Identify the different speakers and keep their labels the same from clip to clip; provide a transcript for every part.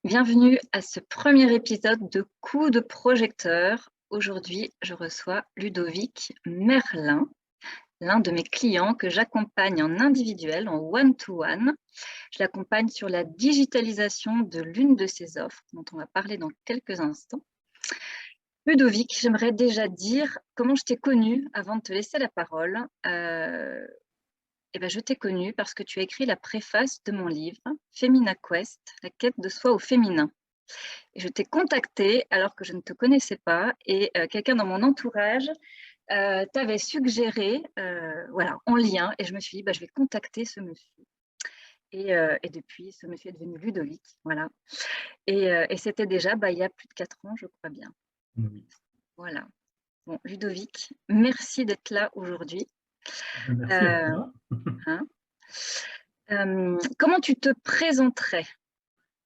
Speaker 1: Bienvenue à ce premier épisode de Coup de projecteur. Aujourd'hui, je reçois Ludovic Merlin, l'un de mes clients que j'accompagne en individuel, en one-to-one. Je l'accompagne sur la digitalisation de l'une de ses offres, dont on va parler dans quelques instants. Ludovic, j'aimerais déjà dire comment je t'ai connu avant de te laisser la parole. Je t'ai connu parce que tu as écrit la préface de mon livre « Femina Quest, la quête de soi au féminin ». Et je t'ai contacté alors que je ne te connaissais pas et quelqu'un dans mon entourage t'avait suggéré en lien, et je me suis dit je vais contacter ce monsieur. Et depuis, ce monsieur est devenu Ludovic. Voilà. Et c'était déjà il y a plus de 4 ans, je crois bien.
Speaker 2: Oui.
Speaker 1: Voilà. Bon, Ludovic, merci d'être là aujourd'hui.
Speaker 2: Merci à toi.
Speaker 1: Comment tu te présenterais?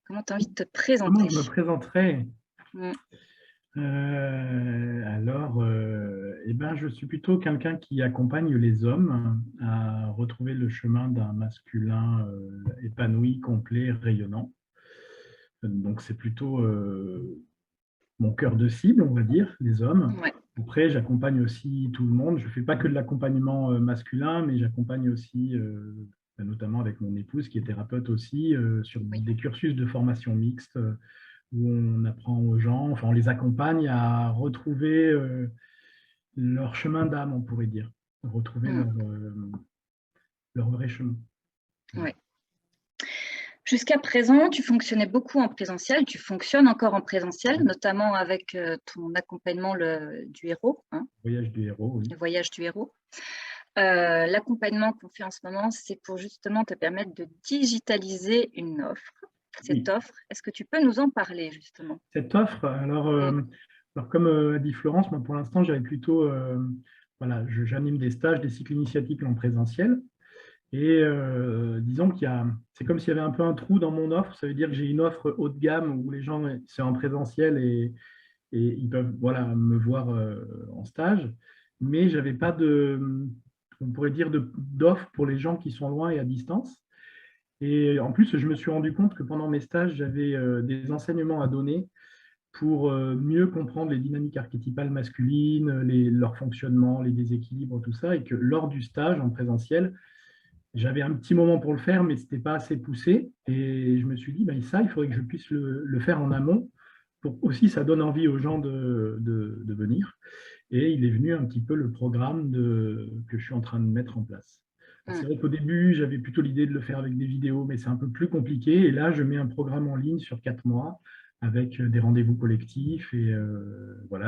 Speaker 1: Comment tu as envie de te présenter?
Speaker 2: Comment je me présenterais?
Speaker 1: Mmh.
Speaker 2: Je suis plutôt quelqu'un qui accompagne les hommes à retrouver le chemin d'un masculin épanoui, complet, rayonnant. Donc, c'est plutôt mon cœur de cible, on va dire, les hommes.
Speaker 1: Ouais.
Speaker 2: Après, j'accompagne aussi tout le monde. Je ne fais pas que de l'accompagnement masculin, mais j'accompagne aussi, notamment avec mon épouse qui est thérapeute aussi, sur des cursus de formation mixte où on apprend aux gens, enfin on les accompagne à retrouver leur chemin d'âme, on pourrait dire, retrouver leur vrai chemin.
Speaker 1: Ouais. Jusqu'à présent, tu fonctionnais beaucoup en présentiel, tu fonctionnes encore en présentiel, notamment avec ton accompagnement du héros.
Speaker 2: Voyage du héros, oui.
Speaker 1: Le voyage du héros. L'accompagnement qu'on fait en ce moment, c'est pour justement te permettre de digitaliser une offre. Cette offre, est-ce que tu peux nous en parler justement?
Speaker 2: Cette offre, alors comme a dit Florence, moi pour l'instant, j'avais plutôt, j'anime des stages, des cycles initiatiques en présentiel. Et disons c'est comme s'il y avait un peu un trou dans mon offre. Ça veut dire que j'ai une offre haut de gamme où les gens, c'est en présentiel et ils peuvent me voir en stage. Mais je n'avais pas on pourrait dire, d'offre pour les gens qui sont loin et à distance. Et en plus, je me suis rendu compte que pendant mes stages, j'avais des enseignements à donner pour mieux comprendre les dynamiques archétypales masculines, leur fonctionnement, les déséquilibres, tout ça, et que lors du stage en présentiel, j'avais un petit moment pour le faire, mais ce n'était pas assez poussé. Et je me suis dit, ça, il faudrait que je puisse le faire en amont, pour aussi ça donne envie aux gens de venir. Et il est venu un petit peu le programme que je suis en train de mettre en place. C'est vrai qu'au début, j'avais plutôt l'idée de le faire avec des vidéos, mais c'est un peu plus compliqué. Et là, je mets un programme en ligne sur 4 mois avec des rendez-vous collectifs et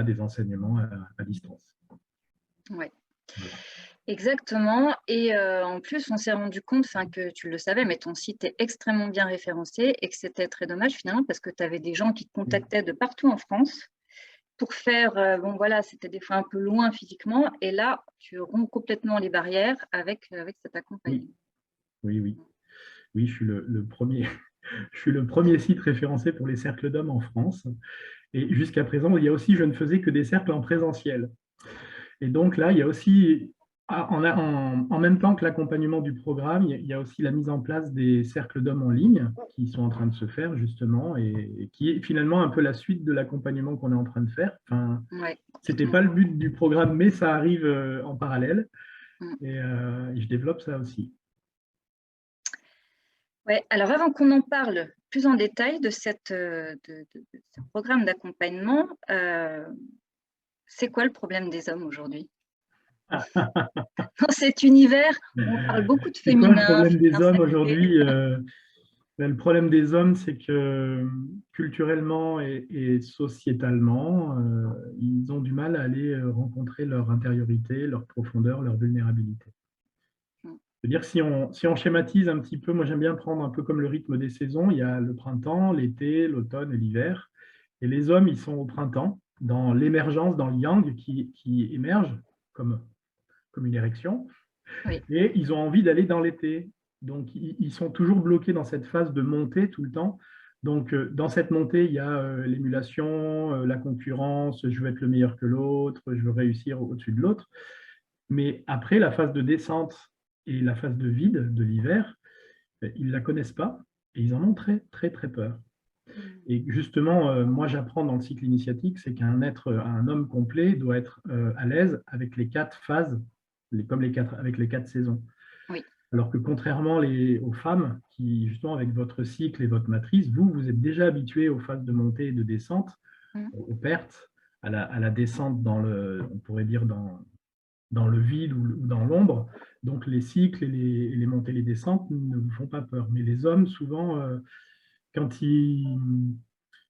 Speaker 2: des enseignements à distance.
Speaker 1: Oui.
Speaker 2: Voilà.
Speaker 1: Exactement. Et en plus, on s'est rendu compte que tu le savais, mais ton site est extrêmement bien référencé et que c'était très dommage finalement parce que tu avais des gens qui te contactaient de partout en France pour faire, c'était des fois un peu loin physiquement, et là, tu romps complètement les barrières avec cet accompagnement.
Speaker 2: Oui, je suis le premier, je suis le premier site référencé pour les cercles d'hommes en France. Et jusqu'à présent, je ne faisais que des cercles en présentiel. Et donc là, il y a aussi, en même temps que l'accompagnement du programme, il y a aussi la mise en place des cercles d'hommes en ligne qui sont en train de se faire justement et qui est finalement un peu la suite de l'accompagnement qu'on est en train de faire. Enfin, ce n'était pas le but du programme, mais ça arrive en parallèle et je développe ça aussi.
Speaker 1: Ouais, alors avant qu'on en parle plus en détail de ce programme d'accompagnement, c'est quoi le problème des hommes aujourd'hui? Dans cet univers où on parle beaucoup de féminin.
Speaker 2: C'est quoi le problème des hommes aujourd'hui? Le problème des hommes, c'est que culturellement et sociétalement, ils ont du mal à aller rencontrer leur intériorité, leur profondeur, leur vulnérabilité. C'est-à-dire, si on schématise un petit peu, moi j'aime bien prendre un peu comme le rythme des saisons, il y a le printemps, l'été, l'automne et l'hiver. Et les hommes, ils sont au printemps, dans l'émergence, dans le yang qui émerge comme une érection.
Speaker 1: Oui.
Speaker 2: Et ils ont envie d'aller dans l'été. Donc, ils sont toujours bloqués dans cette phase de montée tout le temps. Donc, dans cette montée, il y a l'émulation, la concurrence, je veux être le meilleur que l'autre, je veux réussir au-dessus de l'autre. Mais après, la phase de descente et la phase de vide de l'hiver, ils ne la connaissent pas et ils en ont très, très, très peur. Et justement, moi, j'apprends dans le cycle initiatique, c'est un homme complet doit être à l'aise avec les 4 phases, avec les 4 saisons.
Speaker 1: Oui.
Speaker 2: Alors que contrairement aux femmes, qui justement avec votre cycle et votre matrice, vous êtes déjà habitués aux phases de montée et de descente, aux pertes, à la descente on pourrait dire dans le vide ou dans l'ombre. Donc les cycles et les montées et les descentes ne vous font pas peur. Mais les hommes, souvent, quand ils,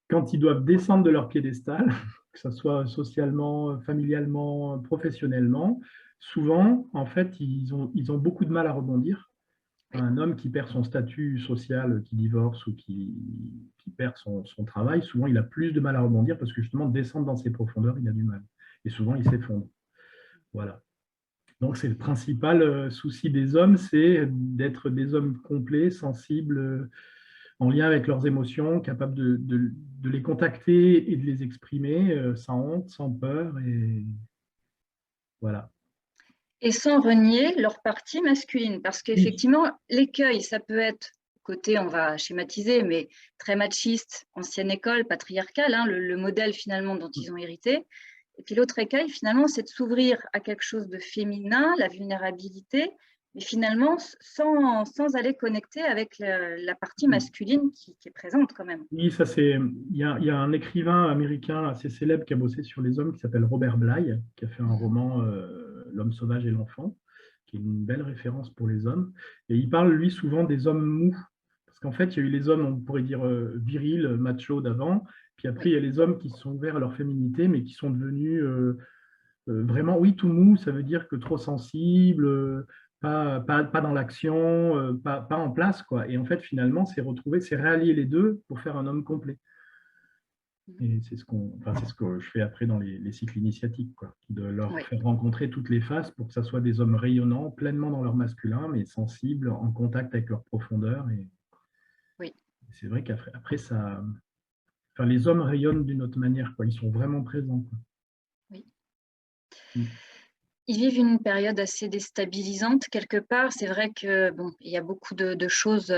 Speaker 2: quand ils doivent descendre de leur piédestal, que ce soit socialement, familialement, professionnellement, souvent, en fait, ils ont beaucoup de mal à rebondir. Un homme qui perd son statut social, qui divorce ou qui perd son travail, souvent il a plus de mal à rebondir parce que justement descendre dans ses profondeurs, il a du mal. Et souvent il s'effondre. Voilà. Donc c'est le principal souci des hommes, c'est d'être des hommes complets, sensibles, en lien avec leurs émotions, capables de les contacter et de les exprimer sans honte, sans peur. Et voilà.
Speaker 1: Et sans renier leur partie masculine, parce
Speaker 2: Oui.
Speaker 1: qu'effectivement, l'écueil, ça peut être, côté, on va schématiser, mais très machiste, ancienne école, patriarcale, hein, le modèle finalement dont ils ont hérité. Et puis l'autre écueil, finalement, c'est de s'ouvrir à quelque chose de féminin, la vulnérabilité, mais finalement sans aller connecter avec la partie masculine qui est présente quand même.
Speaker 2: Oui, ça c'est. Il y a un écrivain américain assez célèbre qui a bossé sur les hommes qui s'appelle Robert Bly, qui a fait un roman L'homme sauvage et l'enfant, qui est une belle référence pour les hommes. Et il parle, lui, souvent des hommes mous. Parce qu'en fait, il y a eu les hommes, on pourrait dire virils, machos d'avant. Puis après, il y a les hommes qui se sont ouverts à leur féminité, mais qui sont devenus vraiment, oui, tout mou, ça veut dire que trop sensible, pas dans l'action, pas en place, quoi. Et en fait, finalement, c'est réallier les deux pour faire un homme complet. Et c'est ce que je fais après dans les cycles initiatiques, quoi, de leur faire rencontrer toutes les phases pour que ça soit des hommes rayonnants, pleinement dans leur masculin, mais sensibles, en contact avec leur profondeur. Et c'est vrai qu'après, ça, enfin, les hommes rayonnent d'une autre manière, quoi. Ils sont vraiment présents, quoi.
Speaker 1: Ils vivent une période assez déstabilisante quelque part. C'est vrai que bon, il y a beaucoup de choses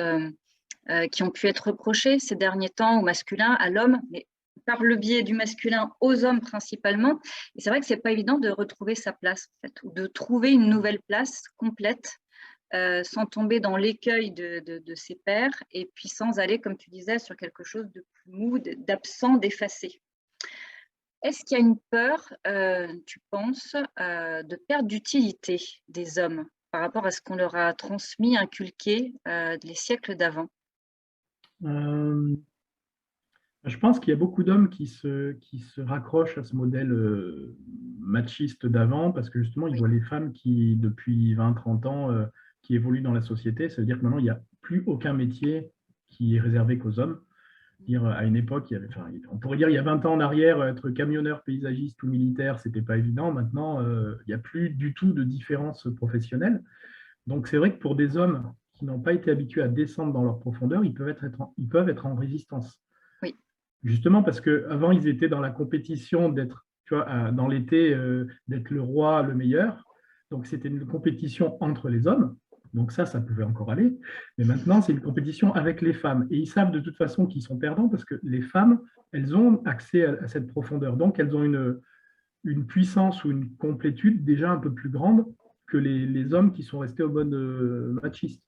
Speaker 1: qui ont pu être reprochées ces derniers temps au masculin, à l'homme, mais par le biais du masculin aux hommes principalement. Et c'est vrai que c'est pas évident de retrouver sa place, en fait, ou de trouver une nouvelle place complète, sans tomber dans l'écueil de ses pairs, et puis sans aller, comme tu disais, sur quelque chose de plus mou, d'absent, d'effacé. Est-ce qu'il y a une peur, tu penses, de perte d'utilité des hommes par rapport à ce qu'on leur a transmis, inculqué les siècles d'avant?
Speaker 2: Je pense qu'il y a beaucoup d'hommes qui se raccrochent à ce modèle machiste d'avant parce que justement, ils voient les femmes qui, depuis 20-30 ans, qui évoluent dans la société. Ça veut dire que maintenant, il n'y a plus aucun métier qui est réservé qu'aux hommes. À une époque, on pourrait dire il y a 20 ans en arrière, être camionneur, paysagiste ou militaire, ce n'était pas évident. Maintenant, il n'y a plus du tout de différence professionnelle. Donc, c'est vrai que pour des hommes qui n'ont pas été habitués à descendre dans leur profondeur, ils peuvent être en résistance.
Speaker 1: Oui.
Speaker 2: Justement parce qu'avant, ils étaient dans la compétition d'être, dans l'été, d'être le roi, le meilleur. Donc, c'était une compétition entre les hommes. Donc ça pouvait encore aller. Mais maintenant, c'est une compétition avec les femmes. Et ils savent de toute façon qu'ils sont perdants parce que les femmes, elles ont accès à cette profondeur. Donc, elles ont une puissance ou une complétude déjà un peu plus grande que les hommes qui sont restés au mode machiste.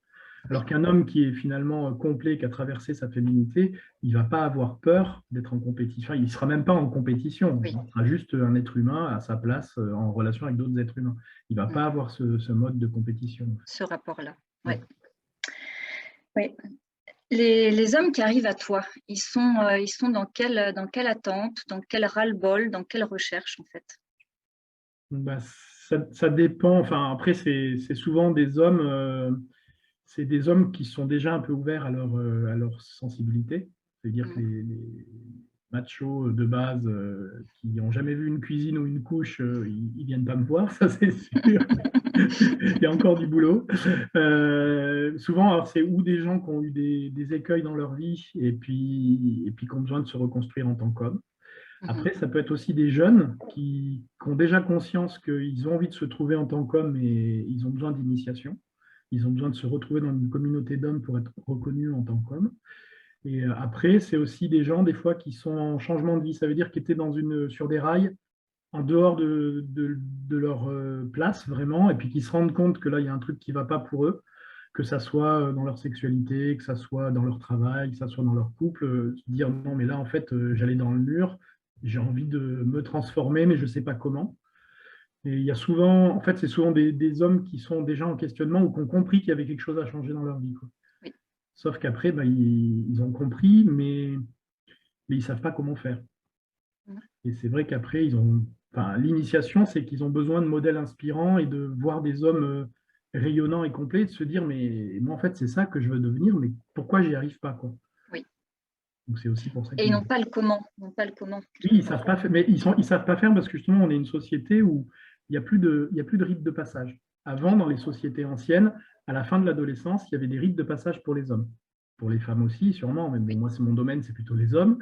Speaker 2: Alors qu'un homme qui est finalement complet, qui a traversé sa féminité, il ne va pas avoir peur d'être en compétition. Il ne sera même pas en compétition. Il sera juste un être humain à sa place en relation avec d'autres êtres humains. Il ne va pas avoir ce mode de compétition.
Speaker 1: Ce rapport-là, oui. Oui. Les hommes qui arrivent à toi, ils sont dans quelle attente, dans quel ras-le-bol, dans quelle recherche en fait?
Speaker 2: Bah, ça dépend. Enfin, après, c'est souvent des hommes. C'est des hommes qui sont déjà un peu ouverts à leur sensibilité. C'est-à-dire que les machos de base qui n'ont jamais vu une cuisine ou une couche, ils ne viennent pas me voir, ça c'est sûr. Il y a encore du boulot. Souvent, c'est ou des gens qui ont eu des écueils dans leur vie et puis qui ont besoin de se reconstruire en tant qu'hommes. Après, ça peut être aussi des jeunes qui ont déjà conscience qu'ils ont envie de se trouver en tant qu'hommes et ils ont besoin d'initiation. Ils ont besoin de se retrouver dans une communauté d'hommes pour être reconnus en tant qu'hommes. Et après, c'est aussi des gens, des fois, qui sont en changement de vie. Ça veut dire qu'ils étaient sur des rails, en dehors de leur place, vraiment, et puis qui se rendent compte que là, il y a un truc qui ne va pas pour eux, que ça soit dans leur sexualité, que ça soit dans leur travail, que ça soit dans leur couple, se dire non, mais là, en fait, j'allais dans le mur, j'ai envie de me transformer, mais je ne sais pas comment. Et il y a souvent, en fait, c'est souvent des hommes qui sont déjà en questionnement ou qui ont compris qu'il y avait quelque chose à changer dans leur vie, quoi.
Speaker 1: Oui.
Speaker 2: Sauf qu'après, bah, ils ont compris, mais ils ne savent pas comment faire.
Speaker 1: Mhm.
Speaker 2: Et c'est vrai qu'après, enfin, l'initiation, c'est qu'ils ont besoin de modèles inspirants et de voir des hommes rayonnants et complets, et de se dire, mais moi, en fait, c'est ça que je veux devenir, mais pourquoi j'y arrive pas, quoi.
Speaker 1: Oui.
Speaker 2: Donc, c'est aussi pour ça
Speaker 1: Et ils
Speaker 2: qu'ils...
Speaker 1: n'ont pas le comment. Ils n'ont pas le comment,
Speaker 2: Oui,
Speaker 1: quelque
Speaker 2: ils
Speaker 1: part.
Speaker 2: savent pas faire, mais ils savent pas faire parce que justement, on est une société où il y a plus de rite de passage. Avant, dans les sociétés anciennes, à la fin de l'adolescence, il y avait des rites de passage pour les hommes. Pour les femmes aussi, sûrement, mais bon,
Speaker 1: Oui.
Speaker 2: moi, c'est mon domaine, c'est plutôt les hommes.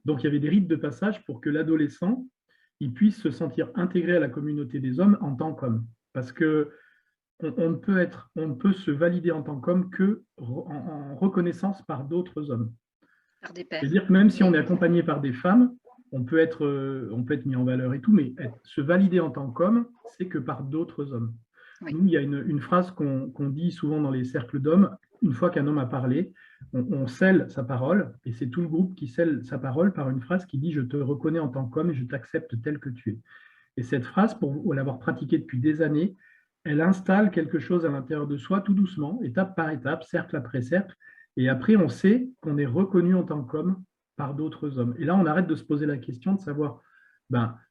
Speaker 2: Donc, il y avait des rites de passage pour que l'adolescent il puisse se sentir intégré à la communauté des hommes en tant qu'homme. Parce que on ne peut se valider en tant qu'homme que en reconnaissance par d'autres hommes.
Speaker 1: Par des pairs.
Speaker 2: C'est-à-dire que même si
Speaker 1: Oui.
Speaker 2: on est accompagné par des femmes, on peut être mis en valeur et tout, mais se valider en tant qu'homme, c'est que par d'autres hommes.
Speaker 1: Oui.
Speaker 2: Nous, il y a une phrase qu'on dit souvent dans les cercles d'hommes, une fois qu'un homme a parlé, on scelle sa parole, et c'est tout le groupe qui scelle sa parole par une phrase qui dit « Je te reconnais en tant qu'homme et je t'accepte tel que tu es ». Et cette phrase, pour l'avoir pratiquée depuis des années, elle installe quelque chose à l'intérieur de soi tout doucement, étape par étape, cercle après cercle, et après on sait qu'on est reconnu en tant qu'homme par d'autres hommes. Et là, on arrête de se poser la question de savoir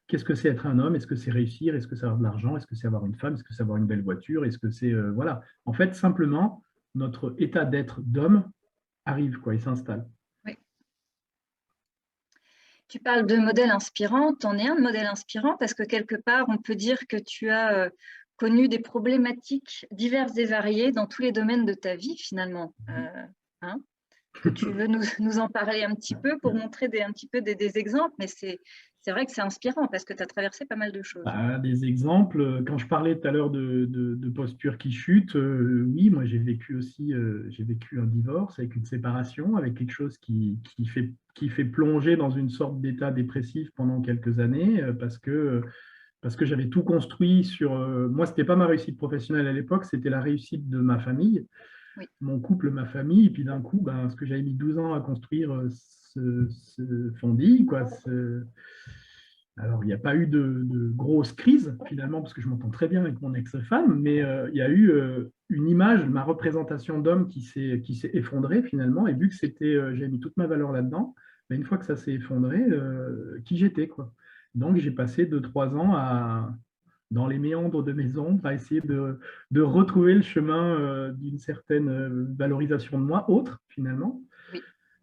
Speaker 2: qu'est-ce que c'est être un homme? Est-ce que c'est réussir? Est-ce que c'est avoir de l'argent? Est-ce que c'est avoir une femme? Est-ce que c'est avoir une belle voiture? Est-ce que c'est... voilà. En fait, simplement, notre état d'être d'homme arrive, quoi, il s'installe.
Speaker 1: Oui. Tu parles de modèle inspirant, tu en es un de modèle inspirant parce que quelque part, on peut dire que tu as connu des problématiques diverses et variées dans tous les domaines de ta vie finalement. Hein? Que tu veux nous en parler un petit peu pour montrer un petit peu des exemples, mais c'est vrai que c'est inspirant parce que tu as traversé pas mal de choses.
Speaker 2: Des exemples, quand je parlais tout à l'heure de posture qui chute, oui, moi j'ai vécu aussi j'ai vécu un divorce avec une séparation, avec quelque chose qui fait plonger dans une sorte d'état dépressif pendant quelques années, parce que j'avais tout construit sur... moi, ce n'était pas ma réussite professionnelle à l'époque, c'était la réussite de ma famille,
Speaker 1: Oui.
Speaker 2: mon couple, ma famille, et puis d'un coup, ce que j'avais mis 12 ans à construire se fondit, quoi. Alors, il n'y a pas eu de grosse crise, finalement, parce que je m'entends très bien avec mon ex-femme, mais il y a eu une image, ma représentation d'homme qui s'est effondrée, finalement, et vu que j'ai mis toute ma valeur là-dedans, une fois que ça s'est effondré, qui j'étais, quoi. Donc, j'ai passé 2, 3 ans dans les méandres de mes ombres, à essayer de retrouver le chemin d'une certaine valorisation de moi, autre, finalement.
Speaker 1: Oui.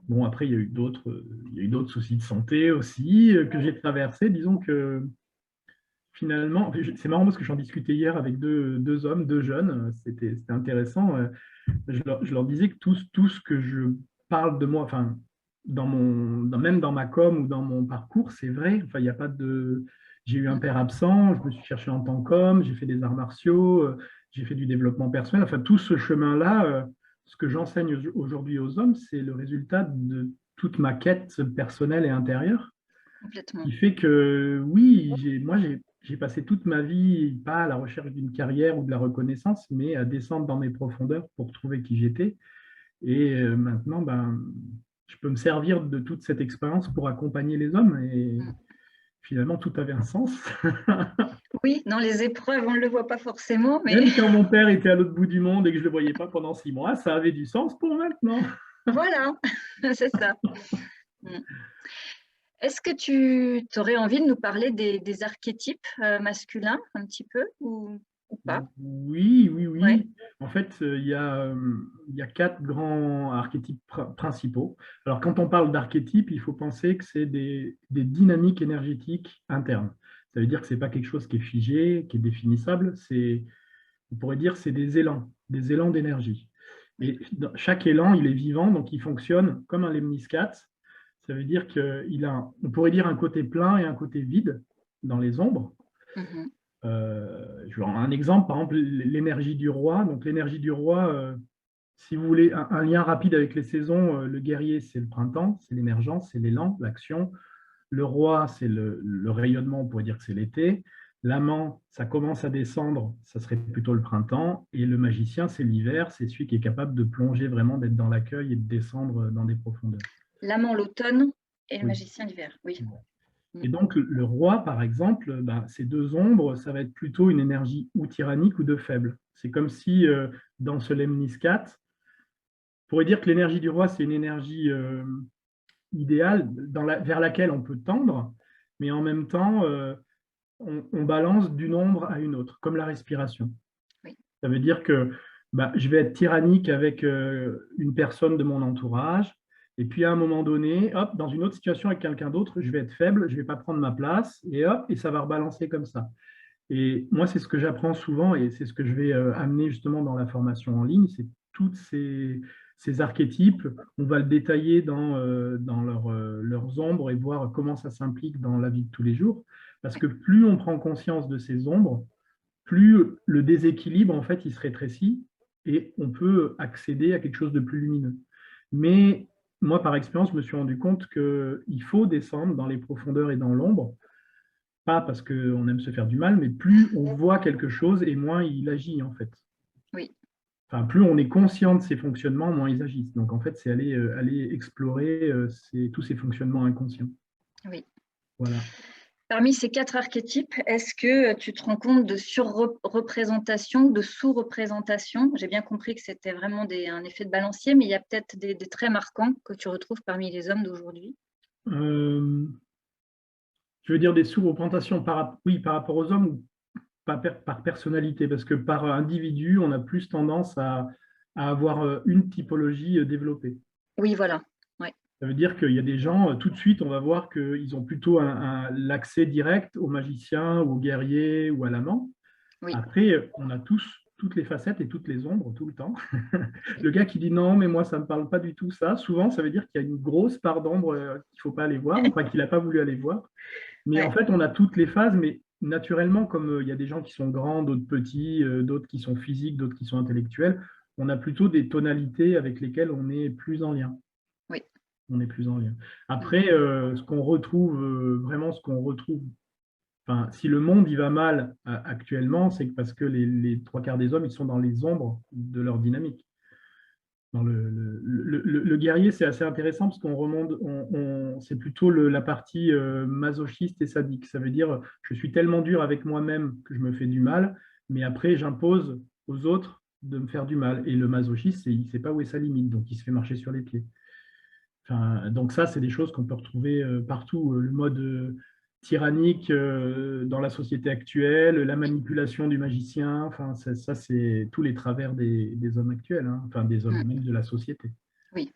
Speaker 2: Bon, après, il y a eu d'autres soucis de santé aussi que j'ai traversés. Disons que finalement, c'est marrant parce que j'en discutais hier avec deux hommes, deux jeunes, c'était intéressant. Je leur disais que tout ce que je parle de moi, enfin, même dans ma com ou dans mon parcours, c'est vrai. Enfin, il n'y a pas de... J'ai eu un père absent, je me suis cherché en tant qu'homme, j'ai fait des arts martiaux, j'ai fait du développement personnel. Enfin, tout ce chemin-là, ce que j'enseigne aujourd'hui aux hommes, c'est le résultat de toute ma quête personnelle et intérieure,
Speaker 1: Complètement.
Speaker 2: qui fait que, oui, j'ai passé toute ma vie, pas à la recherche d'une carrière ou de la reconnaissance, mais à descendre dans mes profondeurs pour trouver qui j'étais. Et maintenant, je peux me servir de toute cette expérience pour accompagner les hommes. Et finalement, tout avait un sens.
Speaker 1: Oui, dans les épreuves, on ne le voit pas forcément, mais
Speaker 2: Même quand mon père était à l'autre bout du monde et que je ne le voyais pas pendant 6 mois, ça avait du sens pour maintenant.
Speaker 1: voilà, c'est ça. Est-ce que tu aurais envie de nous parler des archétypes masculins un petit peu ou pas?
Speaker 2: Oui.
Speaker 1: Ouais.
Speaker 2: En fait, il y a 4 grands archétypes principaux. Alors, quand on parle d'archétypes, il faut penser que c'est des dynamiques énergétiques internes. Ça veut dire que ce n'est pas quelque chose qui est figé, qui est définissable. On pourrait dire que c'est des élans d'énergie. Et chaque élan, il est vivant, donc il fonctionne comme un lemniscate. Ça veut dire on pourrait dire un côté plein et un côté vide dans les ombres. Je vais en un exemple, par exemple, l'énergie du roi. Donc, l'énergie du roi, si vous voulez un lien rapide avec les saisons, le guerrier, c'est le printemps, c'est l'émergence, c'est l'élan, l'action. Le roi, c'est le rayonnement, on pourrait dire que c'est l'été. L'amant, ça commence à descendre, ça serait plutôt le printemps. Et le magicien, c'est l'hiver, c'est celui qui est capable de plonger vraiment, d'être dans l'accueil et de descendre dans des profondeurs.
Speaker 1: L'amant l'automne et le
Speaker 2: Oui.
Speaker 1: magicien l'hiver, oui.
Speaker 2: Et donc, le roi, par exemple, ces deux ombres, ça va être plutôt une énergie ou tyrannique ou de faible. C'est comme si, dans ce Lemniscat, on pourrait dire que l'énergie du roi, c'est une énergie idéale vers laquelle on peut tendre, mais en même temps, on balance d'une ombre à une autre, comme la respiration.
Speaker 1: Oui.
Speaker 2: Ça veut dire que je vais être tyrannique avec une personne de mon entourage, et puis à un moment donné, hop, dans une autre situation avec quelqu'un d'autre, je vais être faible, je ne vais pas prendre ma place, et hop, et ça va rebalancer comme ça. Et moi, c'est ce que j'apprends souvent, et c'est ce que je vais amener justement dans la formation en ligne, c'est toutes ces archétypes, on va le détailler dans leurs ombres et voir comment ça s'implique dans la vie de tous les jours. Parce que plus on prend conscience de ces ombres, plus le déséquilibre, en fait, il se rétrécit et on peut accéder à quelque chose de plus lumineux. Mais moi, par expérience, je me suis rendu compte qu'il faut descendre dans les profondeurs et dans l'ombre, pas parce qu'on aime se faire du mal, mais plus on voit quelque chose et moins il agit, en fait.
Speaker 1: Oui.
Speaker 2: Enfin, plus on est conscient de ces fonctionnements, moins ils agissent. Donc, en fait, c'est aller explorer tous ces fonctionnements inconscients.
Speaker 1: Oui.
Speaker 2: Voilà.
Speaker 1: Parmi ces 4 archétypes, est-ce que tu te rends compte de surreprésentation, de sous-représentation? J'ai bien compris que c'était vraiment un effet de balancier, mais il y a peut-être des traits marquants que tu retrouves parmi les hommes d'aujourd'hui.
Speaker 2: Je veux dire des sous-représentations par rapport aux hommes ou par personnalité, parce que par individu, on a plus tendance à avoir une typologie développée.
Speaker 1: Oui, voilà. Ouais.
Speaker 2: Ça veut dire qu'il y a des gens, tout de suite, on va voir qu'ils ont plutôt l'accès direct au magicien, ou au guerrier, ou à l'amant.
Speaker 1: Oui.
Speaker 2: Après, on a toutes les facettes et toutes les ombres tout le temps. Le gars qui dit non, mais moi, ça ne me parle pas du tout ça, souvent, ça veut dire qu'il y a une grosse part d'ombre qu'il ne faut pas aller voir, enfin qu'il n'a pas voulu aller voir. Mais en fait, on a toutes les phases, mais naturellement, comme il y a des gens qui sont grands, d'autres petits, d'autres qui sont physiques, d'autres qui sont intellectuels, on a plutôt des tonalités avec lesquelles on est plus en lien.
Speaker 1: Oui.
Speaker 2: On est plus en lien. Après, ce qu'on retrouve, enfin, si le monde y va mal actuellement, c'est parce que les 3/4 des hommes, ils sont dans les ombres de leur dynamique. Dans le guerrier, c'est assez intéressant parce qu'on remonte, c'est plutôt la partie masochiste et sadique. Ça veut dire, je suis tellement dur avec moi-même que je me fais du mal, mais après, j'impose aux autres de me faire du mal. Et le masochiste, il ne sait pas où est sa limite, donc il se fait marcher sur les pieds. Enfin, donc ça, c'est des choses qu'on peut retrouver partout. Le mode tyrannique dans la société actuelle, la manipulation du magicien, enfin, ça c'est tous les travers des hommes actuels, hein, enfin des hommes même de la société.
Speaker 1: Oui.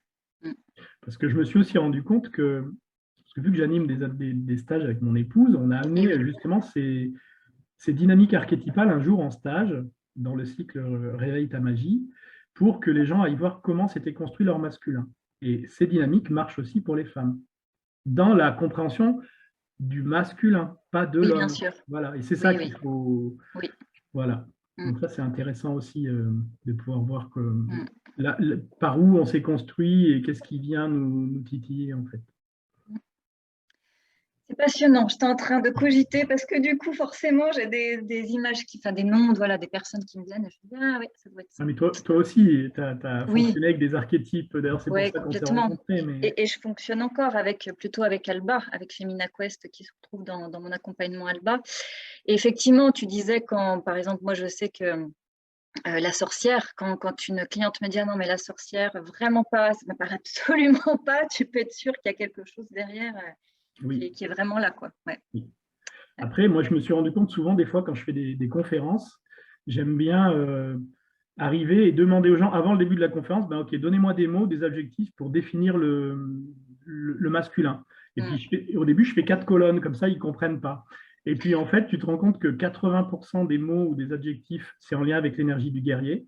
Speaker 2: Parce que je me suis aussi rendu compte parce que vu que j'anime des stages avec mon épouse, on a amené justement ces dynamiques archétypales un jour en stage dans le cycle Réveille ta magie, pour que les gens aillent voir comment s'était construit leur masculin. Et ces dynamiques marchent aussi pour les femmes, dans la compréhension du masculin, pas de l'homme.
Speaker 1: Bien sûr.
Speaker 2: Voilà. Et c'est ça qu'il faut.
Speaker 1: Oui.
Speaker 2: Voilà. Donc ça, c'est intéressant aussi de pouvoir voir par où on s'est construit et qu'est-ce qui vient nous titiller, en fait.
Speaker 1: C'est passionnant. J'étais en train de cogiter parce que du coup, forcément, j'ai des images, des noms, voilà, des personnes qui me viennent. Et je me dis, ah oui, ça doit être ça.
Speaker 2: Ah, mais toi aussi, tu as fonctionné avec des archétypes. D'ailleurs, c'est pour ça qu'on s'est rencontrés. Mais...
Speaker 1: Et je fonctionne encore plutôt avec Alba, avec Femina Quest, qui se retrouve dans mon accompagnement Alba. Et effectivement, tu disais quand, par exemple, moi, je sais que la sorcière, quand une cliente me dit ah non, mais la sorcière, vraiment pas, ça ne me parle absolument pas, tu peux être sûr qu'il y a quelque chose derrière qui est vraiment là, quoi. Ouais.
Speaker 2: Oui. Après, moi, je me suis rendu compte souvent, des fois, quand je fais des conférences, j'aime bien arriver et demander aux gens, avant le début de la conférence, OK, donnez-moi des mots, des adjectifs pour définir le masculin. Et puis, au début, je fais 4 colonnes, comme ça, ils ne comprennent pas. Et puis, en fait, tu te rends compte que 80% des mots ou des adjectifs, c'est en lien avec l'énergie du guerrier,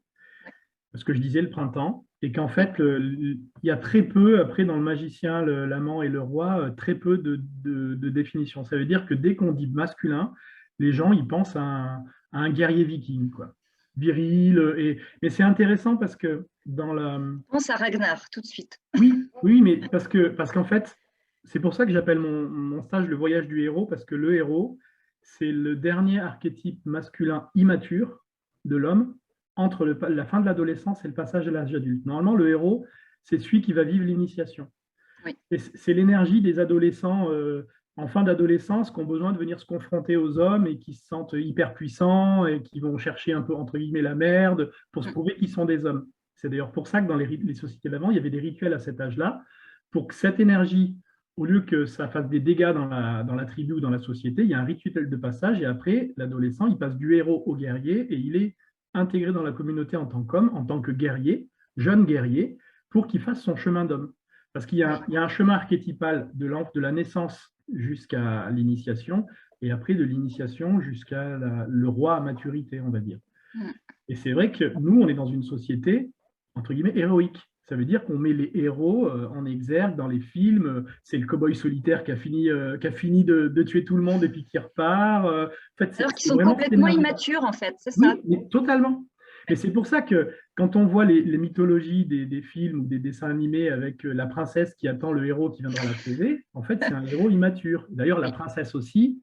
Speaker 2: ce que je disais, le printemps, et qu'en fait, il y a très peu, après, dans le magicien, l'amant et le roi, très peu de définitions. Ça veut dire que dès qu'on dit masculin, les gens, ils pensent à un guerrier viking, quoi. Viril. Mais c'est intéressant parce que dans la...
Speaker 1: Pense à Ragnar tout de suite.
Speaker 2: Oui, oui, mais parce qu'en fait, c'est pour ça que j'appelle mon stage le voyage du héros, parce que le héros, c'est le dernier archétype masculin immature de l'homme entre la fin de l'adolescence et le passage à l'âge adulte. Normalement, le héros, c'est celui qui va vivre l'initiation.
Speaker 1: Oui.
Speaker 2: C'est l'énergie des adolescents en fin d'adolescence qui ont besoin de venir se confronter aux hommes et qui se sentent hyper puissants et qui vont chercher un peu, entre guillemets, la merde pour se prouver qu'ils sont des hommes. C'est d'ailleurs pour ça que dans les sociétés d'avant, il y avait des rituels à cet âge-là, pour que cette énergie, au lieu que ça fasse des dégâts dans la tribu ou dans la société, il y a un rituel de passage et après, l'adolescent, il passe du héros au guerrier et il est intégré dans la communauté en tant qu'homme, en tant que guerrier, jeune guerrier, pour qu'il fasse son chemin d'homme. Parce qu'il y a un chemin archétypal de la naissance jusqu'à l'initiation, et après de l'initiation jusqu'à le roi à maturité, on va dire. Et c'est vrai que nous, on est dans une société, entre guillemets, héroïque. Ça veut dire qu'on met les héros en exergue dans les films. C'est le cow-boy solitaire qui a fini de tuer tout le monde et puis qui repart. En fait,
Speaker 1: alors qu'ils sont complètement immatures, en fait, c'est ça.
Speaker 2: Oui, totalement. Et c'est pour ça que quand on voit les mythologies des films ou des dessins animés avec la princesse qui attend le héros qui viendra la sauver, en fait, c'est un héros immature. D'ailleurs, la princesse aussi,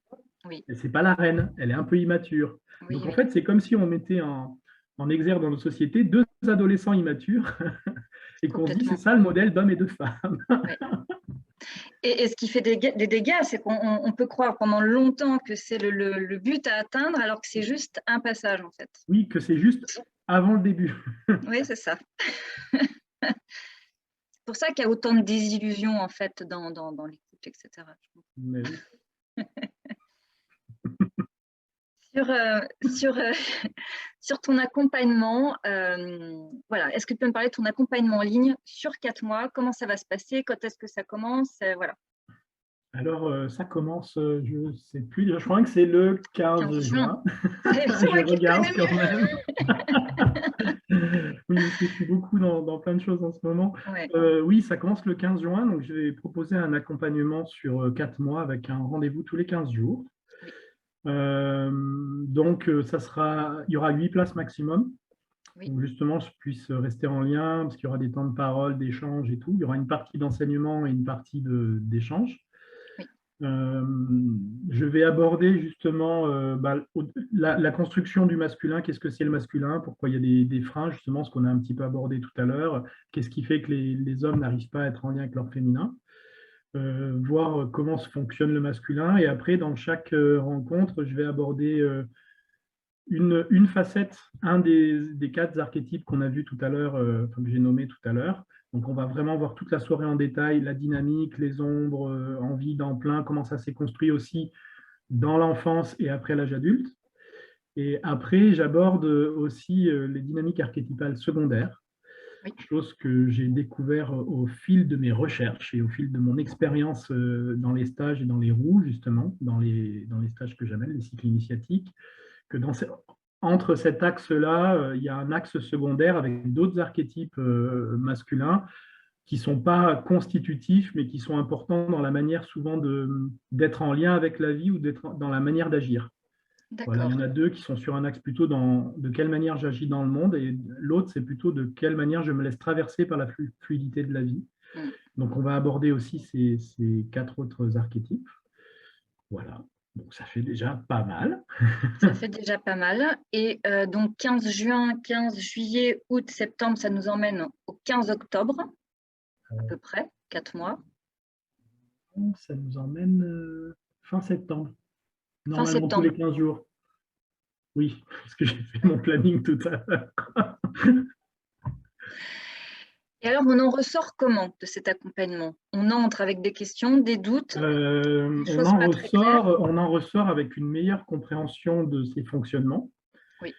Speaker 2: c'est pas la reine, elle est un peu immature. Donc, en fait, c'est comme si on mettait en exergue dans nos sociétés deux adolescents immatures et qu'on se dit c'est ça le modèle d'homme et de femme.
Speaker 1: Et ce qui fait des dégâts, c'est qu'on peut croire pendant longtemps que c'est le but à atteindre, alors que c'est juste un passage, en fait.
Speaker 2: Oui, que c'est juste avant le début.
Speaker 1: Oui, c'est ça. C'est pour ça qu'il y a autant de désillusions, en fait, dans les couples, etc.
Speaker 2: Mais oui.
Speaker 1: Sur ton accompagnement, voilà. Est-ce que tu peux me parler de ton accompagnement en ligne sur 4 mois? Comment ça va se passer? Quand est-ce que ça commence? Voilà.
Speaker 2: Alors, ça commence, je ne sais plus, je crois que c'est le 15 juin. Je regarde quand même. Oui, parce que je suis beaucoup dans plein de choses en ce moment.
Speaker 1: Ouais.
Speaker 2: Oui, ça commence le 15 juin, donc je vais proposer un accompagnement sur 4 mois avec un rendez-vous tous les 15 jours.
Speaker 1: Oui.
Speaker 2: Donc, il y aura 8 places maximum.
Speaker 1: Oui.
Speaker 2: Donc justement, je puisse rester en lien, parce qu'il y aura des temps de parole, d'échange et tout. Il y aura une partie d'enseignement et une partie d'échange.
Speaker 1: Oui.
Speaker 2: Je vais aborder justement la construction du masculin. Qu'est-ce que c'est le masculin? Pourquoi il y a des freins, justement, ce qu'on a un petit peu abordé tout à l'heure. Qu'est-ce qui fait que les hommes n'arrivent pas à être en lien avec leur féminin? Voir comment fonctionne le masculin. Et après, dans chaque rencontre, je vais aborder une facette, un des 4 archétypes qu'on a vu tout à l'heure, que j'ai nommé tout à l'heure. Donc, on va vraiment voir toute la soirée en détail, la dynamique, les ombres, envie, dans plein, comment ça s'est construit aussi dans l'enfance et après l'âge adulte. Et après, j'aborde aussi les dynamiques archétypales secondaires, chose que j'ai découvert au fil de mes recherches et au fil de mon expérience dans les stages et dans les roues, justement, dans les stages que j'appelle les cycles initiatiques, que entre cet axe-là, il y a un axe secondaire avec d'autres archétypes masculins qui ne sont pas constitutifs, mais qui sont importants dans la manière souvent d'être en lien avec la vie ou d'être dans la manière d'agir. Voilà, il y en a 2 qui sont sur un axe plutôt de quelle manière j'agis dans le monde, et l'autre, c'est plutôt de quelle manière je me laisse traverser par la fluidité de la vie. Donc, on va aborder aussi ces 4 autres archétypes. Voilà. Donc, ça fait déjà pas mal.
Speaker 1: Ça fait déjà pas mal. Et donc, 15 juin, 15 juillet, août, septembre, ça nous emmène au 15 octobre, à peu près, 4 mois.
Speaker 2: Ça nous emmène fin septembre. Normalement,
Speaker 1: fin septembre.
Speaker 2: Tous les 15 jours. Oui, parce que j'ai fait mon planning tout à l'heure.
Speaker 1: Et alors, on en ressort comment de cet accompagnement? On entre avec des questions, des doutes,
Speaker 2: on en ressort avec une meilleure compréhension de ses fonctionnements.
Speaker 1: Oui.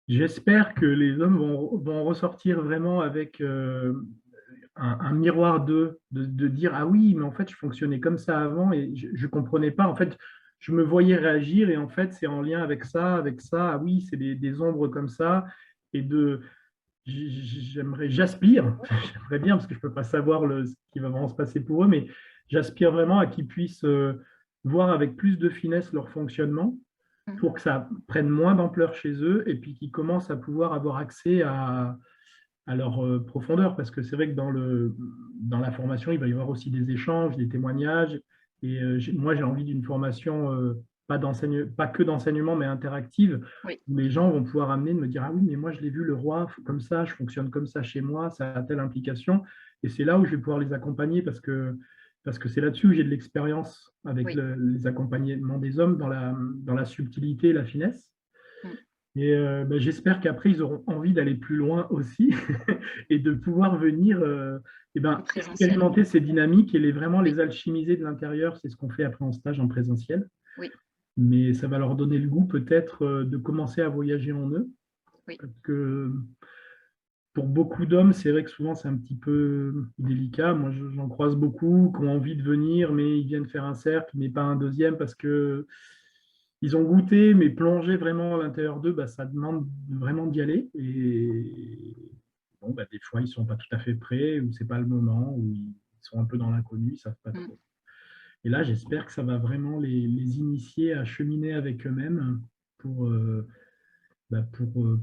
Speaker 2: J'espère que les hommes vont ressortir vraiment avec un miroir de dire « Ah oui, mais en fait, je fonctionnais comme ça avant et je ne comprenais pas. En fait, je me voyais réagir et en fait, c'est en lien avec ça. Ah oui, c'est des ombres comme ça. » Et j'aspire bien, parce que je ne peux pas savoir ce qui va vraiment se passer pour eux, mais j'aspire vraiment à qu'ils puissent voir avec plus de finesse leur fonctionnement pour que ça prenne moins d'ampleur chez eux et puis qu'ils commencent à pouvoir avoir accès à leur profondeur, parce que c'est vrai que dans la formation, il va y avoir aussi des échanges, des témoignages, et moi j'ai envie d'une formation pas que d'enseignement, mais interactive,
Speaker 1: Oui,
Speaker 2: où les gens vont pouvoir amener, de me dire, ah oui, mais moi je l'ai vu le roi comme ça, je fonctionne comme ça chez moi, ça a telle implication, et c'est là où je vais pouvoir les accompagner, parce que c'est là-dessus où j'ai de l'expérience avec
Speaker 1: oui.
Speaker 2: les accompagnements des hommes dans la subtilité et la finesse.
Speaker 1: Mm.
Speaker 2: Et ben, j'espère qu'après, ils auront envie d'aller plus loin aussi et de pouvoir venir eh
Speaker 1: En
Speaker 2: ben,
Speaker 1: présentiel.
Speaker 2: expérimenter ces dynamiques et vraiment
Speaker 1: Oui,
Speaker 2: les alchimiser de l'intérieur. C'est ce qu'on fait après en stage en présentiel.
Speaker 1: oui,
Speaker 2: Mais ça va leur donner le goût peut-être de commencer à voyager en eux.
Speaker 1: oui.
Speaker 2: Parce que pour beaucoup d'hommes, c'est vrai que souvent c'est un petit peu délicat. Moi, j'en croise beaucoup qui ont envie de venir, mais ils viennent faire un cercle, mais pas un deuxième parce que ils ont goûté, mais plonger vraiment à l'intérieur d'eux, bah, ça demande vraiment d'y aller. Et bon, bah, des fois, ils ne sont pas tout à fait prêts, ou c'est pas le moment, ou ils sont un peu dans l'inconnu, ils ne savent pas
Speaker 1: Mm.
Speaker 2: trop. Et là, j'espère que ça va vraiment les initier à cheminer avec eux-mêmes pour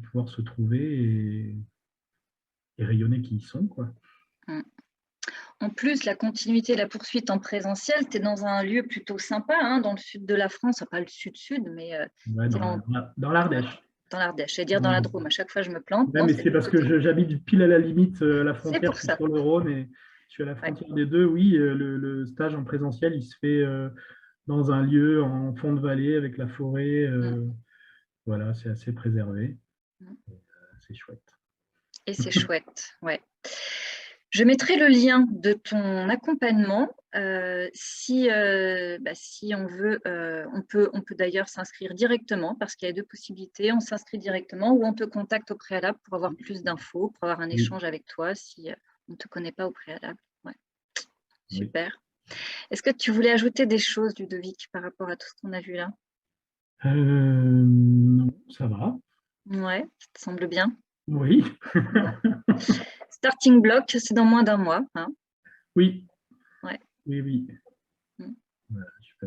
Speaker 2: pouvoir se trouver et rayonner qui ils sont, quoi.
Speaker 1: Mm. En plus, la continuité, la poursuite en présentiel, tu es dans un lieu plutôt sympa, hein, dans le sud de la France, pas le sud-sud, mais
Speaker 2: Ouais,
Speaker 1: tu es
Speaker 2: dans l'Ardèche.
Speaker 1: dans l'Ardèche. Je vais dire dans la Drôme, à chaque fois je me plante.
Speaker 2: Ouais,
Speaker 1: Non,
Speaker 2: mais
Speaker 1: c'est
Speaker 2: c'est
Speaker 1: de l'autre
Speaker 2: parce que
Speaker 1: côté.
Speaker 2: j'habite pile à la limite, la
Speaker 1: C'est
Speaker 2: frontière,
Speaker 1: pour
Speaker 2: je suis
Speaker 1: ça.
Speaker 2: sur le Rhône et je suis à la
Speaker 1: Ouais.
Speaker 2: frontière des deux. Oui, le stage en présentiel, il se fait dans un lieu en fond de vallée avec la forêt.
Speaker 1: Mm.
Speaker 2: Voilà, c'est assez préservé.
Speaker 1: Mm.
Speaker 2: C'est chouette.
Speaker 1: Et c'est chouette, ouais. Je mettrai le lien de ton accompagnement. Si on veut, on peut d'ailleurs s'inscrire directement parce qu'il y a deux possibilités. On s'inscrit directement ou on te contacte au préalable pour avoir plus d'infos, pour avoir un
Speaker 2: Oui,
Speaker 1: échange avec toi si on ne te connaît pas au préalable. Ouais.
Speaker 2: oui.
Speaker 1: Super. Est-ce que tu voulais ajouter des choses, Ludovic, par rapport à tout ce qu'on a vu là?
Speaker 2: Non, ça va.
Speaker 1: Ouais, ça te semble bien.
Speaker 2: Oui.
Speaker 1: Bon. Starting block, c'est dans moins d'un mois, hein.
Speaker 2: Oui,
Speaker 1: Ouais.
Speaker 2: oui, oui.
Speaker 1: Mm.
Speaker 2: Voilà, je fais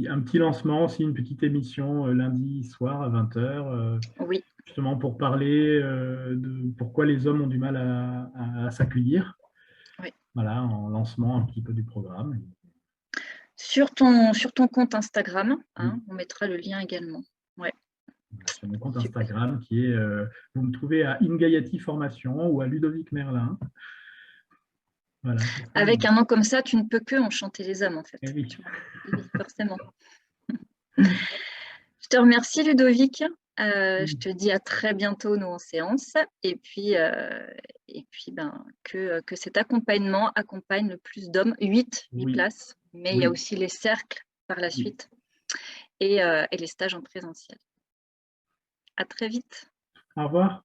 Speaker 2: un petit lancement, aussi une petite émission lundi soir à 20h,
Speaker 1: Oui.
Speaker 2: justement pour parler de pourquoi les hommes ont du mal à s'accueillir.
Speaker 1: Oui.
Speaker 2: Voilà, en lancement un petit peu du programme.
Speaker 1: Sur ton compte Instagram, hein,
Speaker 2: Oui,
Speaker 1: on mettra le lien également. Ouais,
Speaker 2: voilà, sur mon compte
Speaker 1: super.
Speaker 2: Instagram qui est, vous me trouvez à Ingayati Formation ou à Ludovic Merlin. Voilà, c'est ça.
Speaker 1: Avec un nom comme ça, tu ne peux que enchanter les âmes, en fait.
Speaker 2: Eh oui.
Speaker 1: Tu vois. Oui, forcément. Je te remercie, Ludovic. Je te dis à très bientôt, nous, en séance. Et puis que cet accompagnement accompagne le plus d'hommes, 8
Speaker 2: Oui,
Speaker 1: places, mais il y a
Speaker 2: oui,
Speaker 1: aussi les cercles par la
Speaker 2: oui.
Speaker 1: suite et les stages en présentiel. À très vite.
Speaker 2: Au revoir.